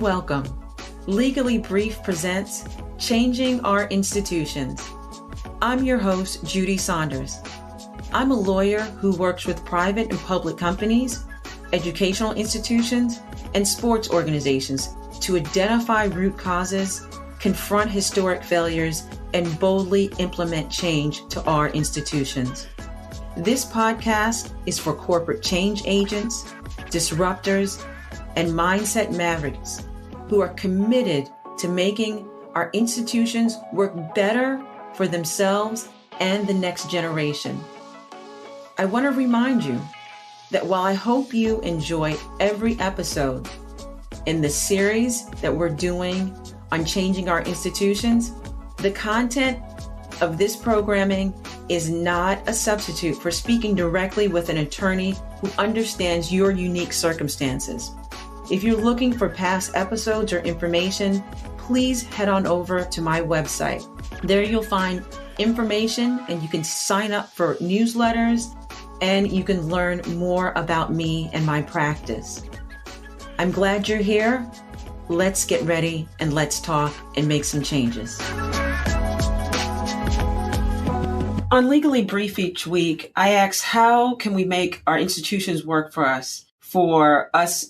welcome. Legally Brief presents Changing Our Institutions. I'm your host, Judy Saunders. I'm a lawyer who works with private and public companies, educational institutions, and sports organizations to identify root causes, confront historic failures, and boldly implement change to our institutions. This podcast is for corporate change agents, disruptors, and mindset mavericks who are committed to making our institutions work better for themselves and the next generation. I want to remind you that while I hope you enjoy every episode in the series that we're doing on changing our institutions, the content of this programming is not a substitute for speaking directly with an attorney who understands your unique circumstances. If you're looking for past episodes or information, please head on over to my website. There you'll find information and you can sign up for newsletters and you can learn more about me and my practice. I'm glad you're here. Let's get ready and let's talk and make some changes. On Legally Brief each week, I ask how can we make our institutions work for us,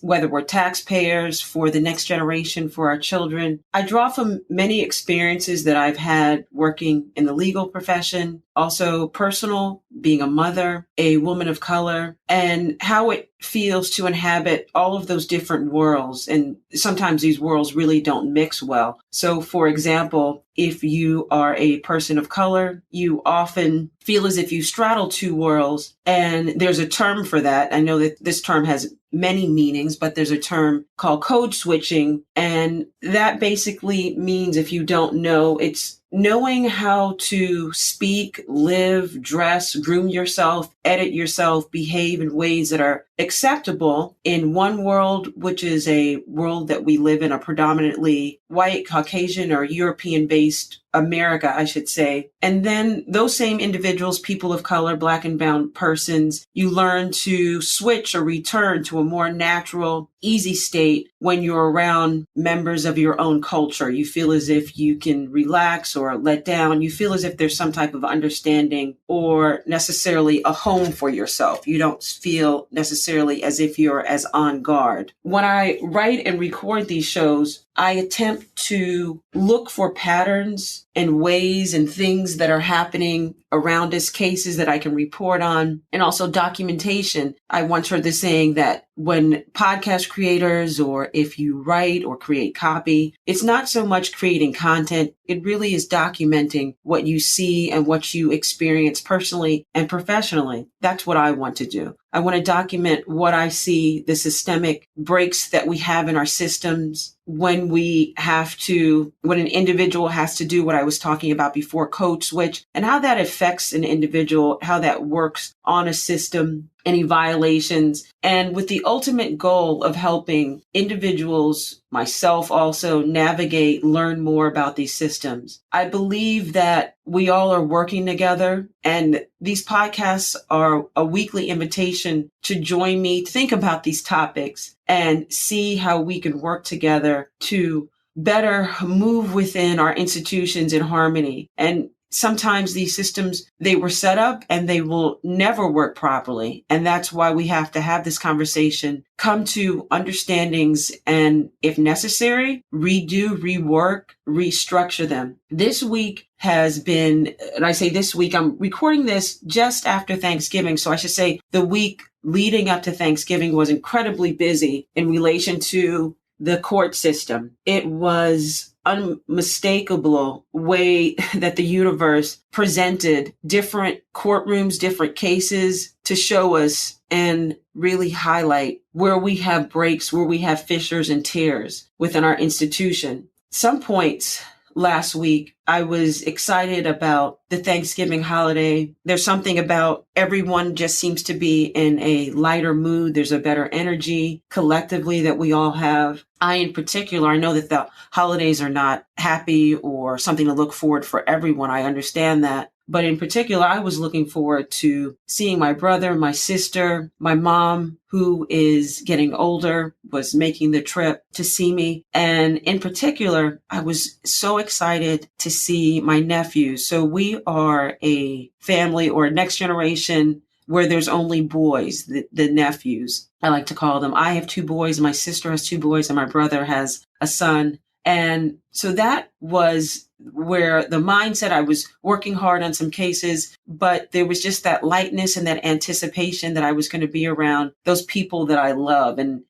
whether we're taxpayers, for the next generation, for our children. I draw from many experiences that I've had working in the legal profession, also personal, being a mother, a woman of color, and how it feels to inhabit all of those different worlds. And sometimes these worlds really don't mix well. So, for example, if you are a person of color, you often feel as if you straddle two worlds. And there's a term for that. I know that this term has many meanings, but there's a term called code switching. And that basically means, if you don't know, it's knowing how to speak, live, dress, groom yourself, edit yourself, behave in ways that are acceptable in one world, which is a world that we live in, a predominantly white, Caucasian, or European-based America, I should say. And then those same individuals, people of color, Black and brown persons, you learn to switch or return to a more natural, easy state when you're around members of your own culture. You feel as if you can relax or let down. You feel as if there's some type of understanding or necessarily a home for yourself. You don't feel necessarily as if you're as on guard. When I write and record these shows, I attempt to look for patterns and ways and things that are happening around us, cases that I can report on, and also documentation. I once heard this saying that when podcast creators, or if you write or create copy, it's not so much creating content. It really is documenting what you see and what you experience personally and professionally. That's what I want to do. I want to document what I see, the systemic breaks that we have in our systems when an individual has to do what I was talking about before, code switch, and how that affects an individual, how that works on a system, any violations, and with the ultimate goal of helping individuals, myself also, navigate, learn more about these systems. I believe that we all are working together, and these podcasts are a weekly invitation to join me, to think about these topics and see how we can work together to better move within our institutions in harmony. And sometimes these systems, they were set up and they will never work properly. And that's why we have to have this conversation, come to understandings, and if necessary, redo, rework, restructure them. This week has been, and I say this week, I'm recording this just after Thanksgiving. So I should say the week leading up to Thanksgiving was incredibly busy in relation to the court system. It was unmistakable way that the universe presented different courtrooms, different cases to show us and really highlight where we have breaks, where we have fissures and tears within our institution. Some points last week, I was excited about the Thanksgiving holiday. There's something about everyone just seems to be in a lighter mood. There's a better energy collectively that we all have. I, in particular, I know that the holidays are not happy or something to look forward for everyone. I understand that. But in particular, I was looking forward to seeing my brother, my sister, my mom, who is getting older, was making the trip to see me. And in particular, I was so excited to see my nephews. So we are a family or next generation where there's only boys, the nephews, I like to call them. I have two boys, my sister has two boys, and my brother has a son. And so that was where the mindset, I was working hard on some cases, but there was just that lightness and that anticipation that I was going to be around those people that I love. And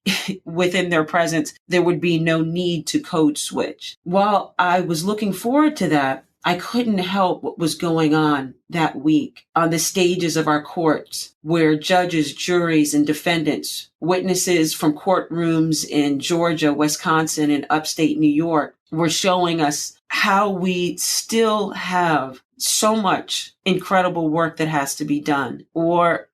within their presence, there would be no need to code switch. While I was looking forward to that, I couldn't help what was going on that week on the stages of our courts, where judges, juries, and defendants, witnesses from courtrooms in Georgia, Wisconsin, and upstate New York were showing us how we still have so much incredible work that has to be done. Or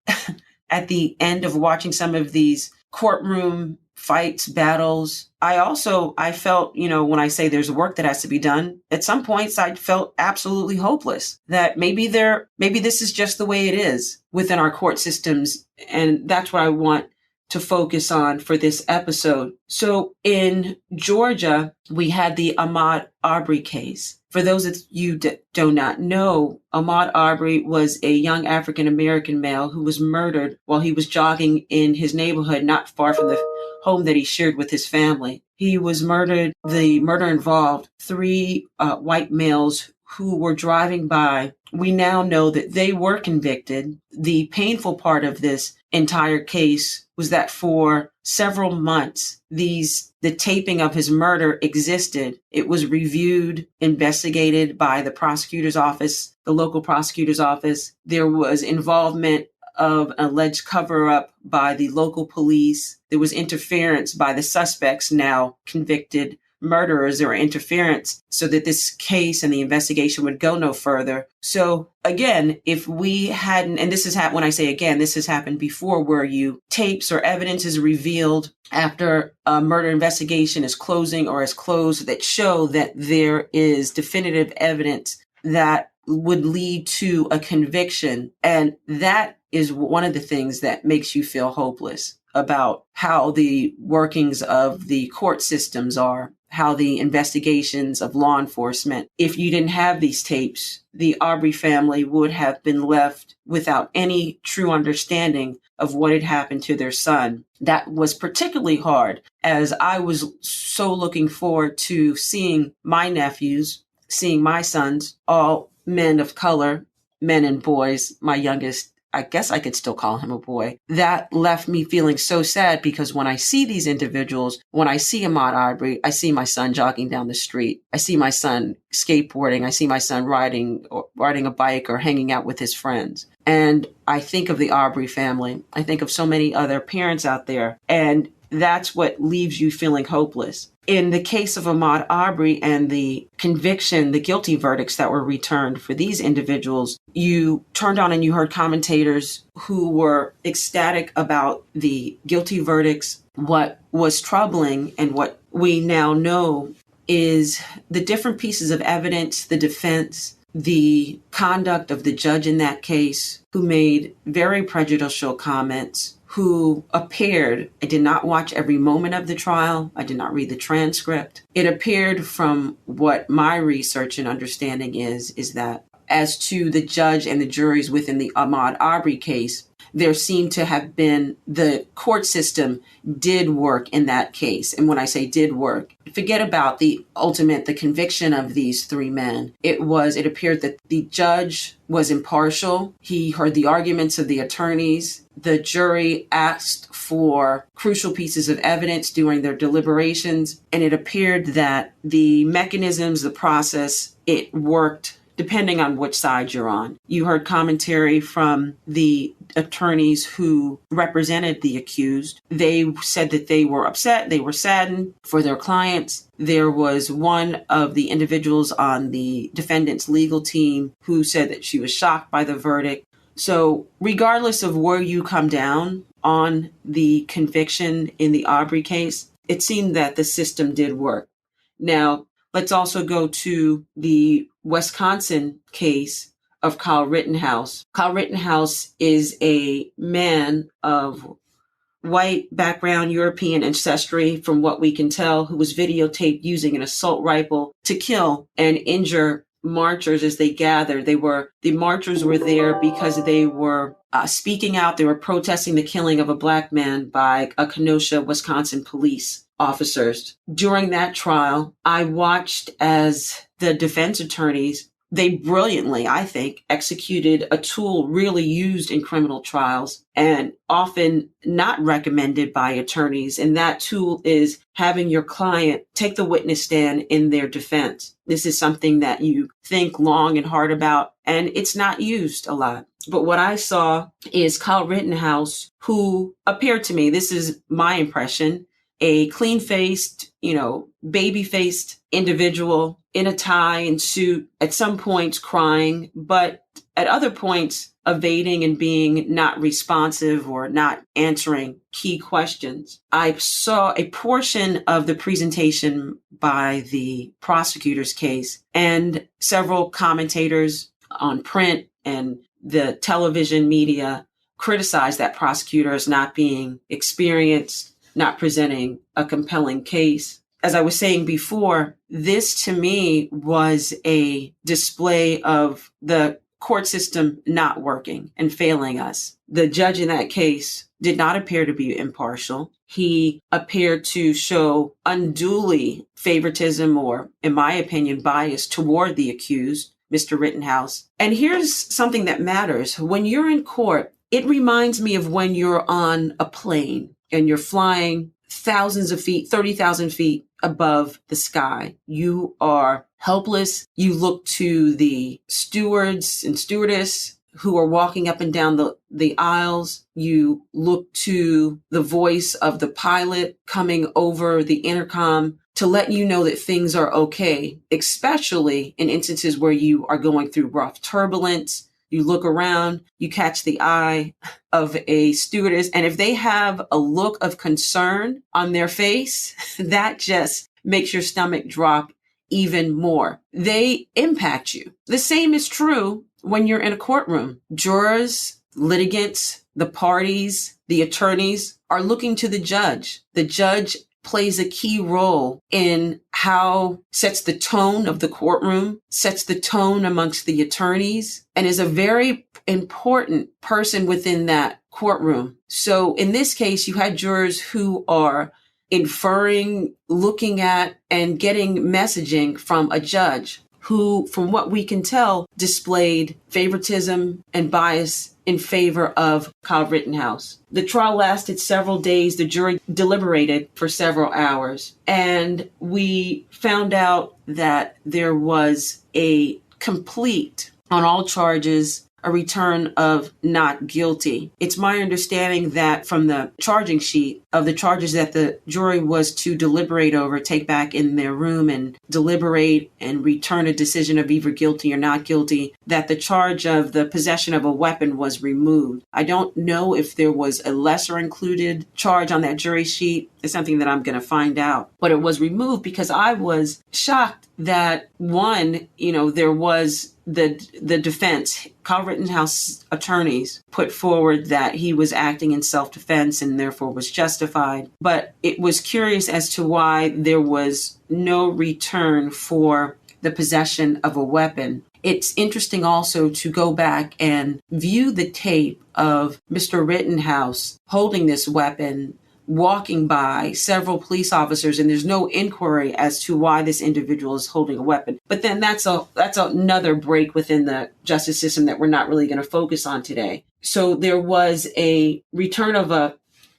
at the end of watching some of these courtroom fights, battles, I felt, when I say there's work that has to be done, at some points I felt absolutely hopeless that maybe this is just the way it is within our court systems. And that's what I want to focus on for this episode. So in Georgia, we had the Ahmad Aubry case. For those of you that do not know, Ahmad Aubry was a young African-American male who was murdered while he was jogging in his neighborhood, not far from the home that he shared with his family. He was murdered. The murder involved three white males who were driving by. We now know that they were convicted. The painful part of this entire case was that for several months, the taping of his murder existed. It was reviewed, investigated by the prosecutor's office, the local prosecutor's office. There was involvement of an alleged cover-up by the local police. There was interference by the suspects, now convicted murderers, or interference so that this case and the investigation would go no further. So again, if we hadn't, and this is when I say again, this has happened before, where tapes or evidence is revealed after a murder investigation is closing or is closed that show that there is definitive evidence that would lead to a conviction. And that is one of the things that makes you feel hopeless about how the workings of the court systems are, how the investigations of law enforcement. If you didn't have these tapes, the Aubry family would have been left without any true understanding of what had happened to their son. That was particularly hard, as I was so looking forward to seeing my nephews, seeing my sons, all men of color, men and boys. My youngest, I guess I could still call him a boy. That left me feeling so sad, because when I see these individuals, when I see Ahmad Arbery, I see my son jogging down the street. I see my son skateboarding. I see my son riding a bike or hanging out with his friends. And I think of the Arbery family. I think of so many other parents out there. And that's what leaves you feeling hopeless. In the case of Ahmad Aubry and the conviction, the guilty verdicts that were returned for these individuals, you turned on and you heard commentators who were ecstatic about the guilty verdicts. What was troubling, and what we now know, is the different pieces of evidence, the defense, the conduct of the judge in that case, who made very prejudicial comments, who appeared, I did not watch every moment of the trial. I did not read the transcript. It appeared from what my research and understanding is that as to the judge and the juries within the Ahmad Aubry case, there seemed to have been, the court system did work in that case. And when I say did work, forget about the conviction of these three men. It appeared that the judge was impartial. He heard the arguments of the attorneys. The jury asked for crucial pieces of evidence during their deliberations. And it appeared that the mechanisms, the process, it worked depending on which side you're on. You heard commentary from the attorneys who represented the accused. They said that they were upset, they were saddened for their clients. There was one of the individuals on the defendant's legal team who said that she was shocked by the verdict. So regardless of where you come down on the conviction in the Aubry case, it seemed that the system did work. Now, let's also go to the Wisconsin case of Kyle Rittenhouse. Kyle Rittenhouse is a man of white background, European ancestry, from what we can tell, who was videotaped using an assault rifle to kill and injure marchers as they gathered. The marchers were there because they were speaking out. They were protesting the killing of a black man by a Kenosha, Wisconsin police officers. During that trial, I watched as the defense attorneys, they brilliantly, I think, executed a tool really used in criminal trials and often not recommended by attorneys. And that tool is having your client take the witness stand in their defense. This is something that you think long and hard about, and it's not used a lot. But what I saw is Kyle Rittenhouse, who appeared to me, this is my impression, a clean-faced, baby-faced individual in a tie and suit, at some points crying, but at other points evading and being not responsive or not answering key questions. I saw a portion of the presentation by the prosecutor's case, and several commentators on print and the television media criticized that prosecutor as not being experienced, not presenting a compelling case. As I was saying before, this to me was a display of the court system not working and failing us. The judge in that case did not appear to be impartial. He appeared to show unduly favoritism or, in my opinion, bias toward the accused, Mr. Rittenhouse. And here's something that matters. When you're in court, it reminds me of when you're on a plane and you're flying thousands of feet, 30,000 feet above the sky. You are helpless. You look to the stewards and stewardess who are walking up and down the aisles. You look to the voice of the pilot coming over the intercom to let you know that things are okay, especially in instances where you are going through rough turbulence. You look around, you catch the eye of a stewardess, and if they have a look of concern on their face, that just makes your stomach drop even more. They impact you. The same is true when you're in a courtroom. Jurors, litigants, the parties, the attorneys are looking to the judge. The judge plays a key role in how sets the tone of the courtroom, sets the tone amongst the attorneys, and is a very important person within that courtroom. So in this case, you had jurors who are inferring, looking at, and getting messaging from a judge who, from what we can tell, displayed favoritism and bias in favor of Kyle Rittenhouse. The trial lasted several days. The jury deliberated for several hours. And we found out that there was a complete, on all charges, a return of not guilty. It's my understanding that from the charging sheet of the charges that the jury was to deliberate over, take back in their room and deliberate and return a decision of either guilty or not guilty, that the charge of the possession of a weapon was removed. I don't know if there was a lesser included charge on that jury sheet. It's something that I'm going to find out. But it was removed because I was shocked that, one, there was the defense. Kyle Rittenhouse attorneys put forward that he was acting in self-defense and therefore was justified. But it was curious as to why there was no return for the possession of a weapon. It's interesting also to go back and view the tape of Mr. Rittenhouse holding this weapon, walking by several police officers, and there's no inquiry as to why this individual is holding a weapon. But then that's another break within the justice system that we're not really going to focus on today. So there was a return of a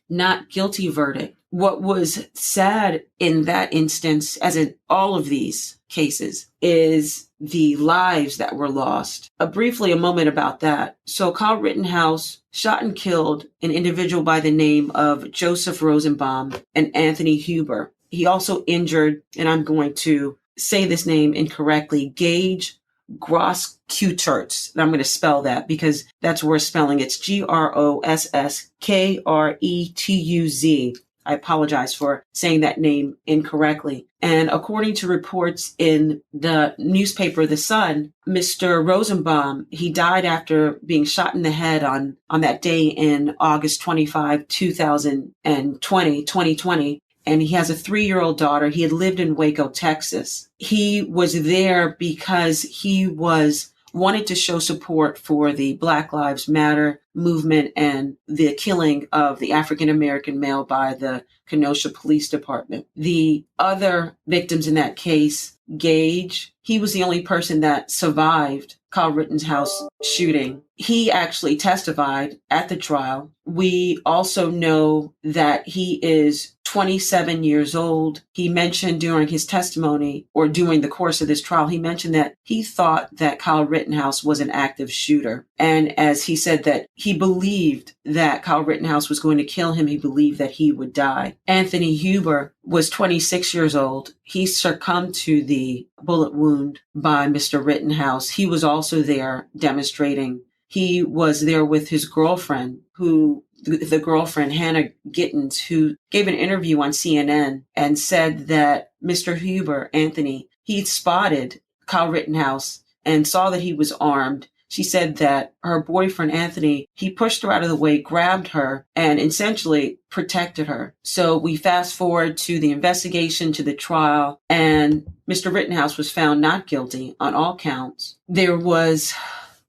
not guilty verdict. What was sad in that instance, as in all of these cases, is the lives that were lost. Briefly, a moment about that. So Kyle Rittenhouse shot and killed an individual by the name of Joseph Rosenbaum and Anthony Huber. He also injured, and I'm going to say this name incorrectly, Gage Grosskreutz. I'm going to spell that because that's worth spelling. It's Grosskreutz. I apologize for saying that name incorrectly. And according to reports in the newspaper The Sun, Mr. Rosenbaum, he died after being shot in the head on that day in August 25, 2020. And he has a 3-year-old daughter. He had lived in Waco, Texas. He was there because he wanted to show support for the Black Lives Matter movement and the killing of the African-American male by the Kenosha Police Department. The other victims in that case, Gage, he was the only person that survived Kyle Rittenhouse shooting. He actually testified at the trial. We also know that he is 27 years old. He mentioned during his testimony, or during the course of this trial, he mentioned that he thought that Kyle Rittenhouse was an active shooter. And as he said that he believed that Kyle Rittenhouse was going to kill him, he believed that he would die. Anthony Huber was 26 years old. He succumbed to the bullet wound by Mr. Rittenhouse. He was also there demonstrating. He was there with his girlfriend, the girlfriend, Hannah Gittens, who gave an interview on CNN and said that Mr. Huber, Anthony, he spotted Kyle Rittenhouse and saw that he was armed. She said that her boyfriend, Anthony, he pushed her out of the way, grabbed her, and essentially protected her. So we fast forward to the investigation, to the trial, and Mr. Rittenhouse was found not guilty on all counts. There was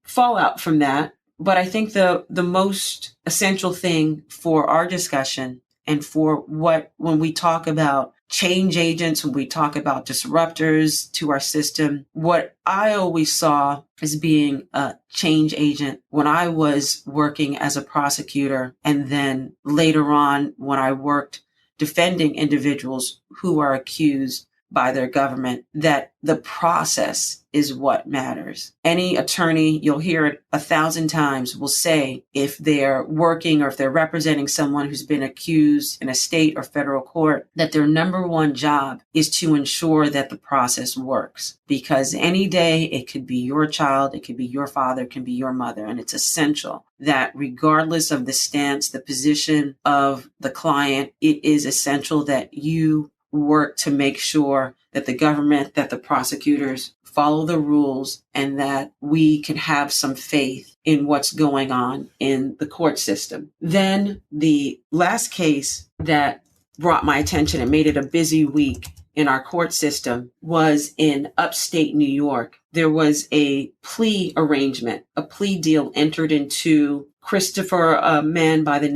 fallout from that. But I think the most essential thing for our discussion and for when we talk about change agents, when we talk about disruptors to our system, what I always saw as being a change agent when I was working as a prosecutor, and then later on when I worked defending individuals who are accused by their government, that the process is what matters. Any attorney, you'll hear it 1,000 times, will say if they're working or if they're representing someone who's been accused in a state or federal court, that their number one job is to ensure that the process works. Because any day it could be your child, it could be your father, it can be your mother. And it's essential that regardless of the stance, the position of the client, it is essential that you work to make sure that the government, that the prosecutors follow the rules, and that we can have some faith in what's going on in the court system. Then the last case that brought my attention and made it a busy week in our court system was in upstate New York. There was a plea arrangement, a plea deal entered into Christopher, a young man by the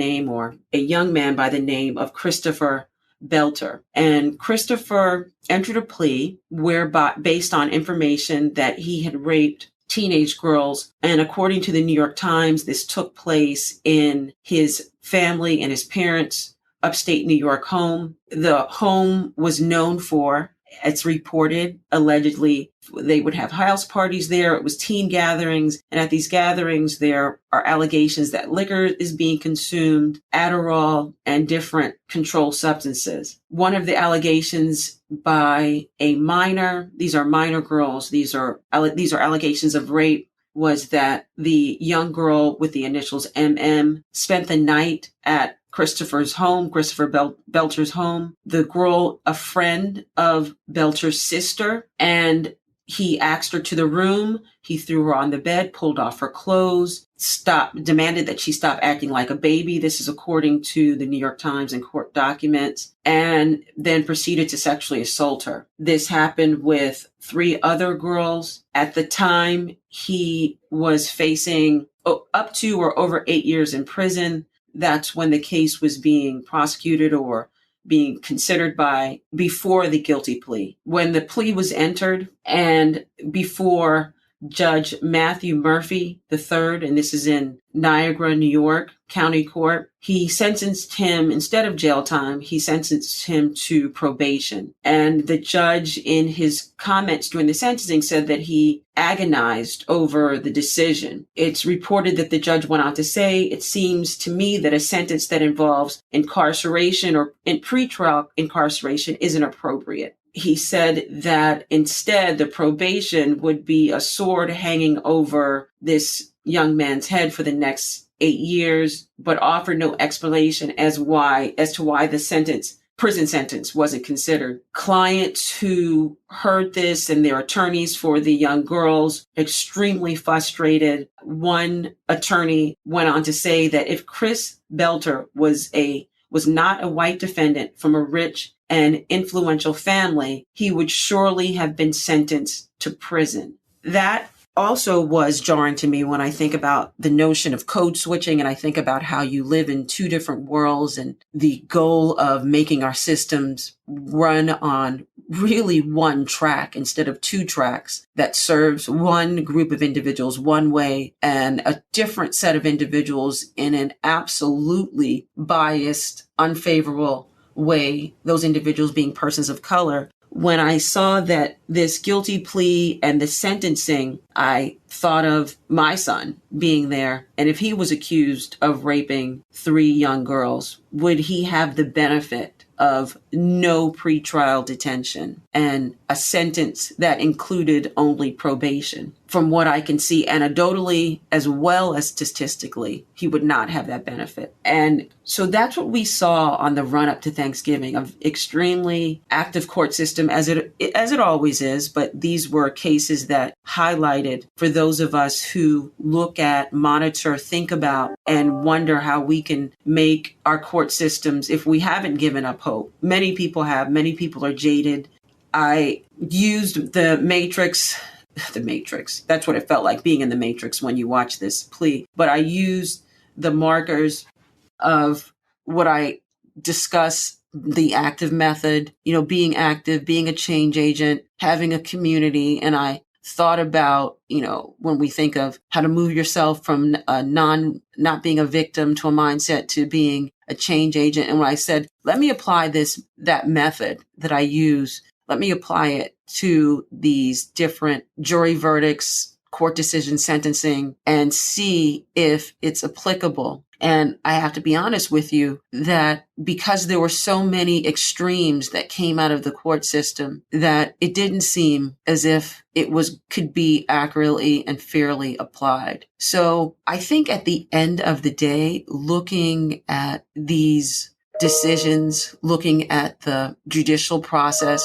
name of Christopher Belter. And Christopher entered a plea whereby, based on information that he had raped teenage girls. And according to the New York Times, this took place in his family and his parents' upstate New York home. The home was known for, it's reported, allegedly, they would have house parties there. It was teen gatherings. And at these gatherings, there are allegations that liquor is being consumed, Adderall, and different controlled substances. One of the allegations by a minor, these are minor girls, these are allegations of rape, was that the young girl with the initials MM spent the night at Christopher Belter's home. The girl, a friend of Belter's sister, and he asked her to the room. He threw her on the bed, pulled off her clothes, demanded that she stop acting like a baby. This is according to the New York Times and court documents, and then proceeded to sexually assault her. This happened with 3 other girls. At the time, he was facing up to or over 8 years in prison. That's when the case was being prosecuted or being considered before the guilty plea. When the plea was entered and before Judge Matthew Murphy III, and this is in Niagara, New York, County Court, he sentenced him, instead of jail time, he sentenced him to probation. And the judge, in his comments during the sentencing, said that he agonized over the decision. It's reported that the judge went on to say, "It seems to me that a sentence that involves incarceration or in pretrial incarceration isn't appropriate." He said that instead the probation would be a sword hanging over this young man's head for the next 8 years, but offered no explanation as to why the prison sentence wasn't considered. Clients who heard this and their attorneys for the young girls extremely frustrated. One attorney went on to say that if Chris Belter was not a white defendant from a rich and influential family, he would surely have been sentenced to prison. That also was jarring to me when I think about the notion of code switching, and I think about how you live in two different worlds and the goal of making our systems run on really one track instead of two tracks that serves one group of individuals one way and a different set of individuals in an absolutely biased, unfavorable way, those individuals being persons of color. When I saw that this guilty plea and the sentencing, I thought of my son being there. And if he was accused of raping 3 young girls, would he have the benefit of no pretrial detention and a sentence that included only probation? From what I can see anecdotally as well as statistically, he would not have that benefit. And so that's what we saw on the run up to Thanksgiving, of extremely active court system as it always is. But these were cases that highlighted for those of us who look at, monitor, think about, and wonder how we can make our court systems, if we haven't given up hope. Many people have, many people are jaded. I used the Matrix. That's what it felt like, being in the Matrix when you watch this plea. But I used the markers of what I discuss, the active method, being active, being a change agent, having a community. And I thought about, when we think of how to move yourself from not being a victim to a mindset to being a change agent. And when I said, let me apply that method that I use, let me apply it to these different jury verdicts, court decision, sentencing, and see if it's applicable. And I have to be honest with you that because there were so many extremes that came out of the court system, that it didn't seem as if it could be accurately and fairly applied. So I think at the end of the day, looking at these decisions, looking at the judicial process,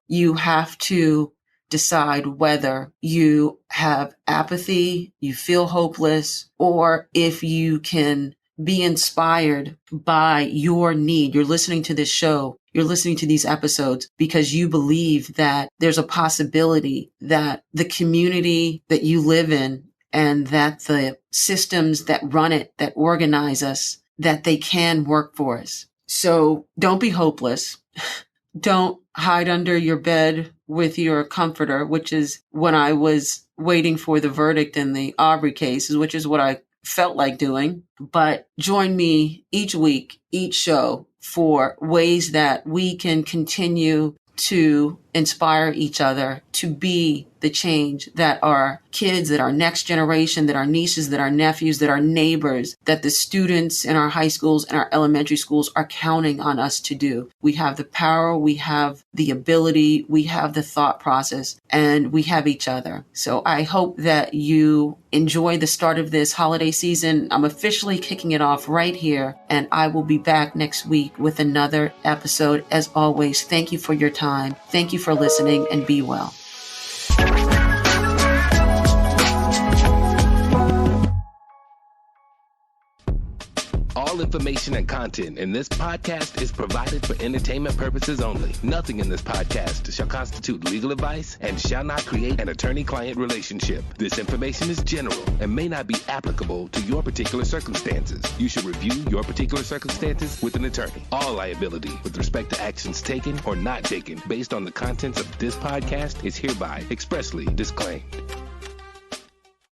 you have to decide whether you have apathy, you feel hopeless, or if you can be inspired by your need. You're listening to this show, you're listening to these episodes because you believe that there's a possibility that the community that you live in and that the systems that run it, that organize us, that they can work for us. So don't be hopeless. Don't hide under your bed with your comforter, which is when I was waiting for the verdict in the Aubrey case, which is what I felt like doing. But join me each week, each show, for ways that we can continue to inspire each other to be the change that our kids, that our next generation, that our nieces, that our nephews, that our neighbors, that the students in our high schools and our elementary schools are counting on us to do. We have the power, we have the ability, we have the thought process, and we have each other. So I hope that you enjoy the start of this holiday season. I'm officially kicking it off right here, and I will be back next week with another episode. As always, thank you for your time. Thank you for listening, and be well. All information and content in this podcast is provided for entertainment purposes only. Nothing in this podcast shall constitute legal advice and shall not create an attorney-client relationship. This information is general and may not be applicable to your particular circumstances. You should review your particular circumstances with an attorney. All liability with respect to actions taken or not taken based on the contents of this podcast is hereby expressly disclaimed.